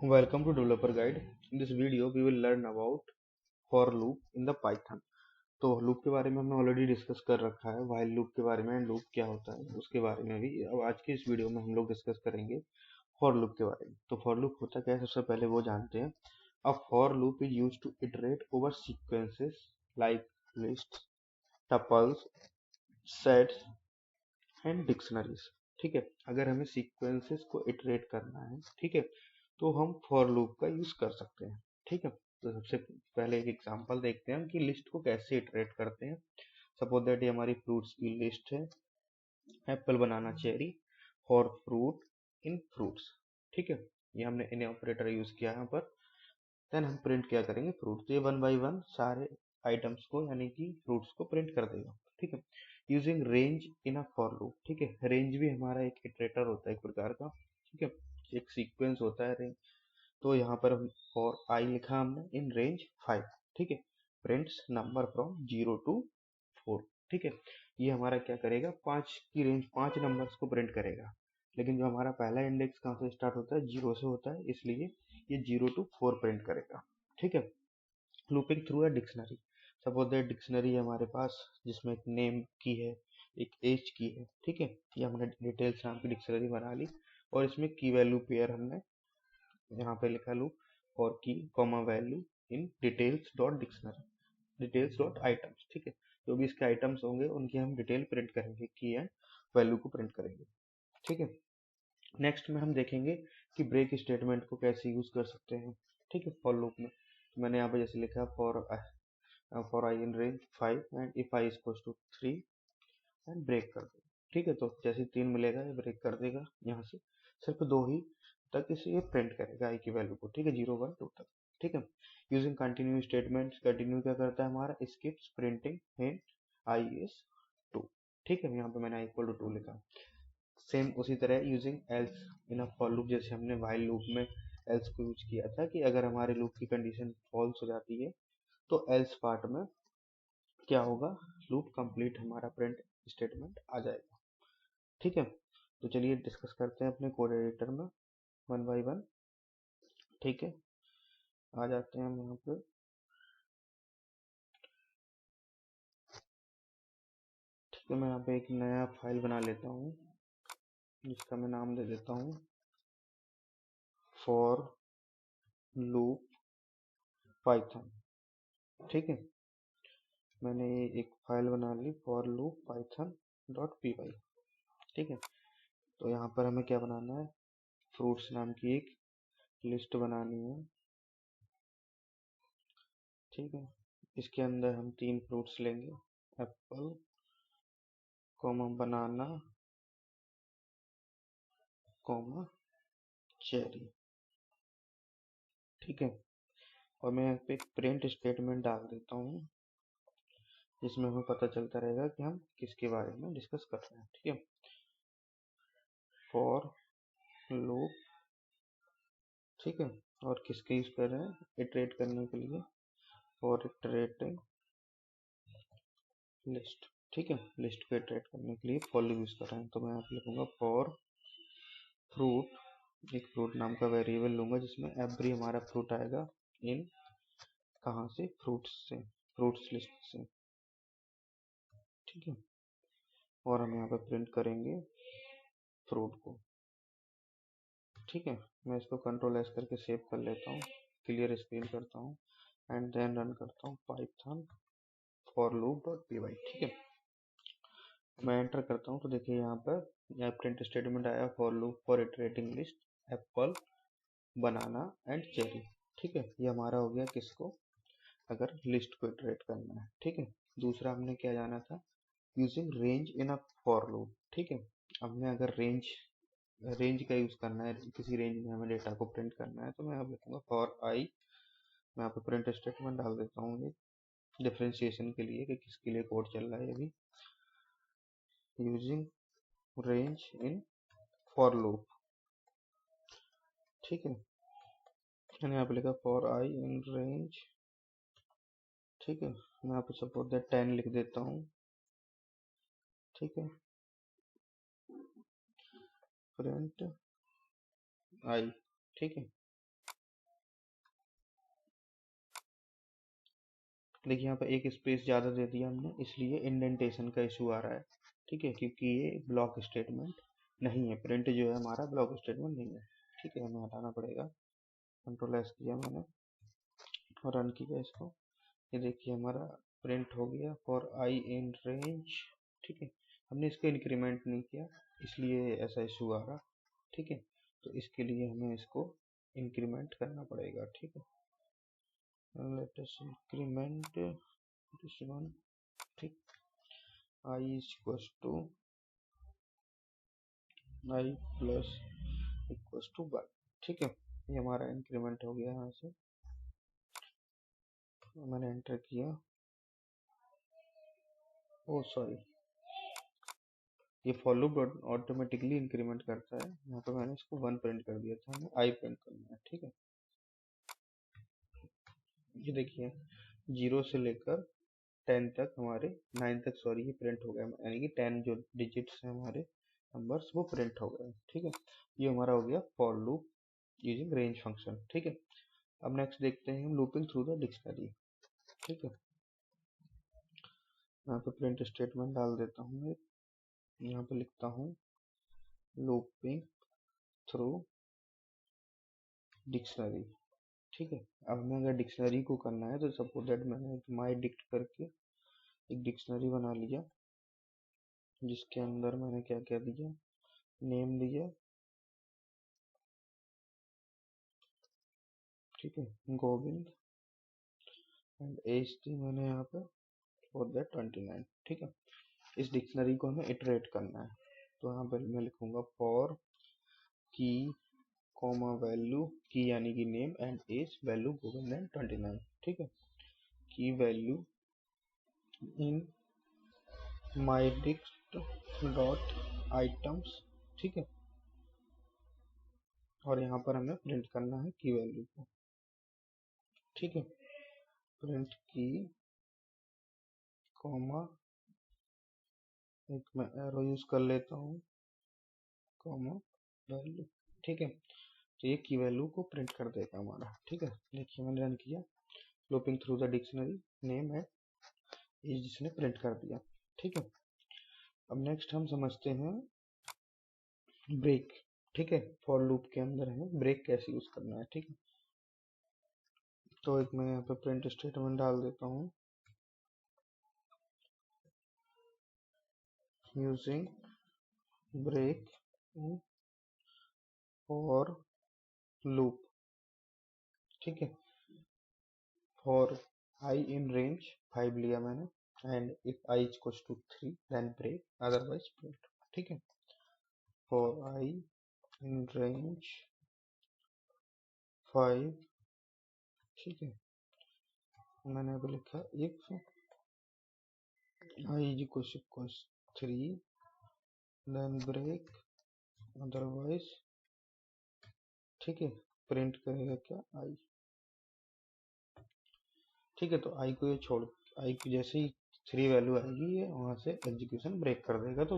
Welcome to Developer Guide. In this video, we will learn about for loop in the Python. तो loop के बारे में हमने already discuss कर रखा है, while लूप के बारे में, लूप क्या होता है उसके बारे में भी। अब आज की इस वीडियो में हम लोग डिस्कस करेंगे फॉर लूप के बारे में। तो फॉर लूप होता क्या है, सबसे पहले वो जानते हैं। A for loop is used to iterate over sequences like list, tuples, sets and dictionaries. ठीक है, अगर हमें सीक्वेंसेस को इटरेट करना है, ठीक है, तो हम फॉर लूप का यूज कर सकते हैं। ठीक है, तो सबसे पहले एक एग्जांपल देखते हैं कि लिस्ट को कैसे इटरेट करते हैं। सपोज दैट ये हमारी फ्रूट्स की लिस्ट है, Apple, banana, cherry, for fruit in fruits. ठीक है, ये हमने इन ऑपरेटर यूज किया है यहाँ पर। देन हम प्रिंट क्या करेंगे, फ्रूट। तो ये वन बाई वन सारे आइटम्स को यानी कि फ्रूट्स को प्रिंट कर देगा। ठीक है, using range in a for loop. ठीक है, रेंज भी हमारा एक इटरेटर होता है एक प्रकार का। ठीक है, एक सीक्वेंस होता है रेंज। तो यहाँ पर हम फॉर आई लिखा हमने इन रेंज 5। ठीक है, प्रिंट्स नंबर फ्रॉम 0 to 4। ठीक है, ये हमारा क्या करेगा, 5 की रेंज, 5 नंबर्स को प्रिंट करेगा। लेकिन जो हमारा पहला इंडेक्स कहाँ से स्टार्ट होता है, 0 से होता है, इसलिए ये 0 to 4 प्रिंट करेगा। ठीक है, looping through a dictionary. Suppose that dictionary है हमारे पास, जिसमें एक नेम की है, एक एज की है। ठीक है, ये हमने डिटेल्स नाम की डिक्शनरी बना ली, और इसमें की वैल्यू पेयर हमने यहाँ पे लिखा लूप और की comma value in details dot dictionary, details dot items. ठीक है, जो भी इसके आइटम्स होंगे उनकी हम डिटेल प्रिंट करेंगे, की एंड वैल्यू को प्रिंट करेंगे। ठीक है, नेक्स्ट में हम देखेंगे कि ब्रेक स्टेटमेंट को कैसे यूज कर सकते हैं। ठीक है, फॉर लूप में तो मैंने यहाँ पे जैसे लिखा for I in range 5 and if I equals to 3 and break कर देगा। ठीक है, तो जैसे 3 मिलेगा ये ब्रेक कर देगा, यहाँ से सिर्फ 2 ही तक इसे ये प्रिंट करेगा आई की वैल्यू को। ठीक है, 0 1 2 तक। ठीक है, यूजिंग कंटिन्यू स्टेटमेंट, कंटिन्यू क्या करता है हमारा, skips printing in I is 2। ठीक है, यहाँ पे मैंने आई इक्वल टू 2 लिखा। सेम उसी तरह using else in a for loop, जैसे हमने व्हाइल लूप में एल्स को यूज किया था कि अगर हमारे लूप की कंडीशन फॉल्स हो जाती है तो एल्स पार्ट में क्या होगा, लूप कंप्लीट हमारा प्रिंट स्टेटमेंट आ जाएगा। ठीक है, तो चलिए डिस्कस करते हैं अपने कोड एडिटर में वन बाई वन। ठीक है, आ जाते हैं हम यहाँ पे। ठीक है, मैं यहाँ पे एक नया फाइल बना लेता हूँ, जिसका मैं नाम दे देता हूँ फॉर लूप पाइथन। ठीक है, मैंने एक फाइल बना ली for loop Python dot P Y. ठीक है, तो यहाँ पर हमें क्या बनाना है, फ्रूट्स नाम की एक लिस्ट बनानी है। ठीक है, इसके अंदर हम 3 फ्रूट्स लेंगे, एप्पल, कॉमा बनाना, कॉमा चेरी। ठीक है, और मैं यहाँ पे एक प्रिंट स्टेटमेंट डाल देता हूँ, जिसमें हमें पता चलता रहेगा कि हम किसके बारे में डिस्कस कर रहे हैं। ठीक है, फॉर लूप। ठीक है, और किसके यूज कर रहे हैं, इटरेट करने के लिए, फॉर इटरेटिंग लिस्ट। ठीक है, लिस्ट को इटरेट करने के लिए फॉर लूप यूज कर रहे हैं। तो मैं यहाँ पे लिखूंगा फॉर फ्रूट, एक फ्रूट नाम का वेरिएबल लूंगा जिसमें एवरी हमारा फ्रूट आएगा इन, कहाँ से, फ्रूट्स से, फ्रूट्स लिस्ट से। ठीक है, और हम यहाँ पे प्रिंट करेंगे फ्रूट को। ठीक है, मैं इसको कंट्रोल एस करके सेव कर लेता हूँ, क्लियर स्क्रीन करता हूँ एंड देन रन करता हूँ Python for loop dot P Y. ठीक है, मैं एंटर करता हूँ तो देखिए यहाँ पर यह प्रिंट स्टेटमेंट आया, for loop for iterating list Apple, banana and cherry. ठीक है, ये हमारा हो गया किसको, अगर लिस्ट को इटरेट करना है। ठीक है, दूसरा हमने क्या जाना था, using range in a for loop. ठीक है, हमने अगर रेंज का यूज करना है, किसी रेंज में हमें डेटा को प्रिंट करना है, तो मैं अब लिखूंगा फॉर आई, मैं यहाँ पे प्रिंट स्टेटमेंट डाल देता हूँ ये डिफ्रेंशिएशन के लिए कि किसके लिए कोड चल रहा है अभी, using range in for loop. ठीक है, मैंने यहाँ पे लिखा फॉर आई इन रेंज। ठीक है, मैं यहाँ पे सपोज दैट 10 लिख देता हूँ। ठीक है, प्रिंट आई। ठीक है, देखिए यहाँ पे एक स्पेस ज़्यादा दे दिया हमने, इसलिए इंडेंटेशन का इशू आ रहा है, ठीक है, क्योंकि ये ब्लॉक स्टेटमेंट नहीं है, प्रिंट जो है हमारा ब्लॉक स्टेटमेंट नहीं है, ठीक है, हमें हटाना पड़ेगा। कंट्रोल एस किया मैंने और रन किया इसको, ये देखिए हमारा प्रिंट हो गया फॉर आई इन रेंज, ठीक है। हमने इसको इंक्रीमेंट नहीं किया इसलिए ऐसा इशू आ रहा, ठीक है, तो इसके लिए हमें इसको इंक्रीमेंट करना पड़ेगा, ठीक है। Let us increment this one, ठीक, i equals to i plus equals to 1, ठीक है। ये हमारा इंक्रीमेंट हो गया, यहाँ से मैंने एंटर किया, ओ सॉरी, ये फॉर लूप ऑटोमेटिकली इंक्रीमेंट करता है, यहाँ पे मैंने इसको 1 प्रिंट कर दिया था, हमें i प्रिंट करना है, ठीक है। ये देखिए 0 से लेकर 10 तक हमारे 9 तक सॉरी ये प्रिंट हो गया, यानी कि 10 जो डिजिट्स हैं हमारे नंबर्स वो प्रिंट हो गए, ठीक है। ये हमारा हो गया for loop using range function, ठीक है। अब नेक्स्ट देखते हैं हम लूपिंग थ्रू द डिक्शनरी, ठीक है। यहाँ पे प्रिंट स्टेटमेंट डाल देता हूँ, यहाँ पे लिखता हूँ लूपिंग थ्रू डिक्शनरी, ठीक है। अब हमें अगर डिक्शनरी को करना है तो सपोज दैट मैंने एक माई डिक्ट करके एक डिक्शनरी बना लिया, जिसके अंदर मैंने क्या क्या दिया, नेम दिया, ठीक है, गोविंद, एंड एज थी मैंने यहाँ पे फॉर दैट 29, ठीक है। इस डिक्शनरी को हमें इटरेट करना है, तो यहाँ पर मैं लिखूंगा फॉर की कॉमा वैल्यू की यानी कि name and age value Govind and 29, ठीक है। Key value in my dict dot items, ठीक है, और यहाँ पर हमें प्रिंट करना है की वैल्यू को, ठीक है। प्रिंट की कॉमा, एक मैं एरो यूज कर लेता हूँ, कॉमा वैल्यू, ठीक है। तो ये की वैल्यू को प्रिंट कर देगा हमारा, ठीक है। देखिए मैंने रन किया, looping through the dictionary name है ये जिसने प्रिंट कर दिया, ठीक है। अब नेक्स्ट हम समझते हैं ब्रेक, ठीक है। फॉर लूप के अंदर हमें ब्रेक कैसे यूज करना है, ठीक है। तो एक मैं यहाँ पे प्रिंट स्टेटमेंट डाल देता हूँ, यूजिंग ब्रेक फॉर लूप, ठीक है। फॉर आई इन रेंज 5 लिया मैंने, and if I equals to 3 then break otherwise print, ठीक है। फॉर आई इन रेंज 5, ठीक है, मैंने अभी लिखा if I equals 3 then break otherwise, ठीक है, प्रिंट करेगा क्या, आई, ठीक है। तो आई को ये छोड़, आई की जैसे ही 3 वैल्यू आएगी ये वहां से एग्जीक्यूशन ब्रेक कर देगा, तो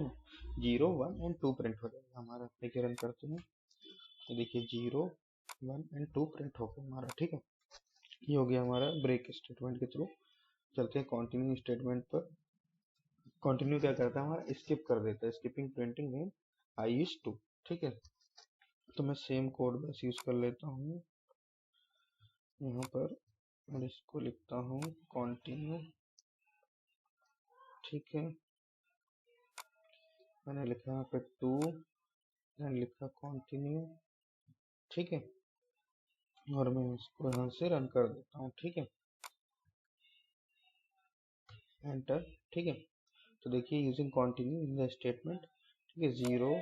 0 1 एंड 2 प्रिंट हो जाएगा हमारा। देखिए रन करते हैं, तो देखिए 0 1 एंड 2 प्रिंट हो गया हमारा, ठीक है। ये हो गया हमारा ब्रेक स्टेटमेंट के थ्रू। चलते हैं कंटिन्यू स्टेटमेंट पर। कंटिन्यू क्या करता है हमारा, स्किप कर देता है, skipping printing name I is 2, ठीक है। तो मैं सेम कोड बस यूज कर लेता हूँ यहाँ पर, और इसको लिखता हूँ कंटिन्यू, ठीक है। मैंने लिखा यहाँ पे 2, मैंने लिखा कंटिन्यू, ठीक है, और मैं इसको यहाँ से रन कर देता हूँ, ठीक है, एंटर, ठीक है। तो देखिए using continue in the statement, ठीक है, 0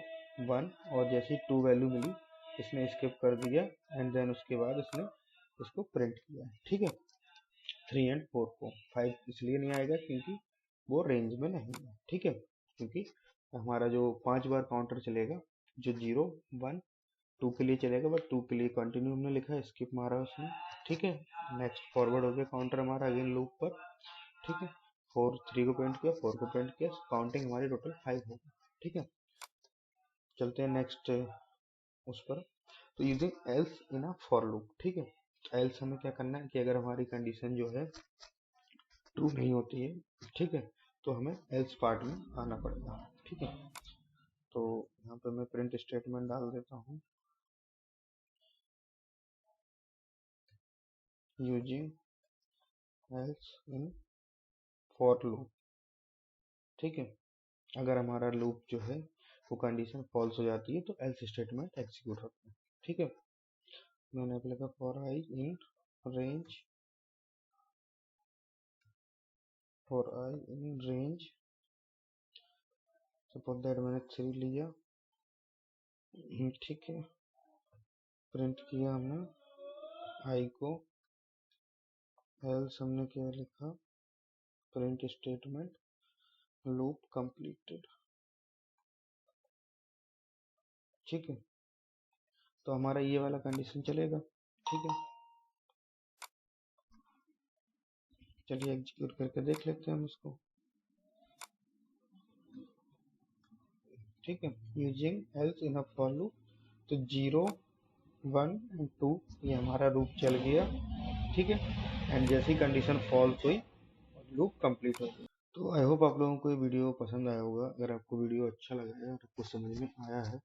1 और जैसे ही 2 वैल्यू मिली इसने स्किप कर दिया, एंड देन उसके बाद इसने इसको प्रिंट किया, ठीक है। 3 एंड 4 को, 5 इसलिए नहीं आएगा क्योंकि वो रेंज में नहीं है, ठीक है, क्योंकि हमारा जो 5 बार काउंटर चलेगा, जो 0 1 2 के लिए चलेगा, बट 2 के लिए कंटिन्यू हमने लिखा है, स्किप मारा उसने, ठीक है। नेक्स्ट फॉरवर्ड हो गया काउंटर हमारा अगेन लूप पर, ठीक है। 4 3 को प्रिंट किया, 4 को प्रिंट किया, काउंटिंग हमारी टोटल 5 हो गई, ठीक है। चलते हैं नेक्स्ट उस पर। तो using else in a for loop, ठीक है। एल्स हमें क्या करना है कि अगर हमारी कंडीशन जो है ट्रू नहीं होती है, ठीक है, तो हमें एल्स पार्ट में आना पड़ेगा, ठीक है। तो यहाँ पे मैं प्रिंट स्टेटमेंट डाल देता हूँ, using else in for loop, ठीक है। अगर हमारा लूप जो है वो कंडीशन फॉल्स हो जाती है तो एल्स स्टेटमेंट एग्जीक्यूट होता है, ठीक है। मैंने अब लिखा for I in range, for I in range, suppose that मैंने 3 लिया, ठीक है। प्रिंट किया हमने आई को, एल्स हमने क्या लिखा, प्रिंट स्टेटमेंट लूप कंप्लीटेड, ठीक है। तो हमारा ये वाला कंडीशन चलेगा, ठीक है। चलिए एग्जीक्यूट करके देख लेते हैं हम इसको, ठीक है। Using else in a for loop, तो 0 1 एंड 2 ये हमारा लूप चल गया, ठीक है। एंड जैसी कंडीशन फॉल्स हुई लूप कंप्लीट हो गया। तो आई होप आप लोगों को ये वीडियो पसंद आया होगा। अगर आपको वीडियो अच्छा लगा है और आपको समझ में आया है,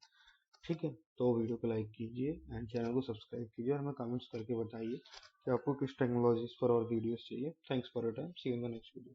ठीक है, तो वीडियो को लाइक कीजिए एंड चैनल को सब्सक्राइब कीजिए और हमें कमेंट्स करके बताइए कि आपको किस टेक्नोलॉजीज पर और वीडियोस चाहिए। Thanks for your time, see you in the next video.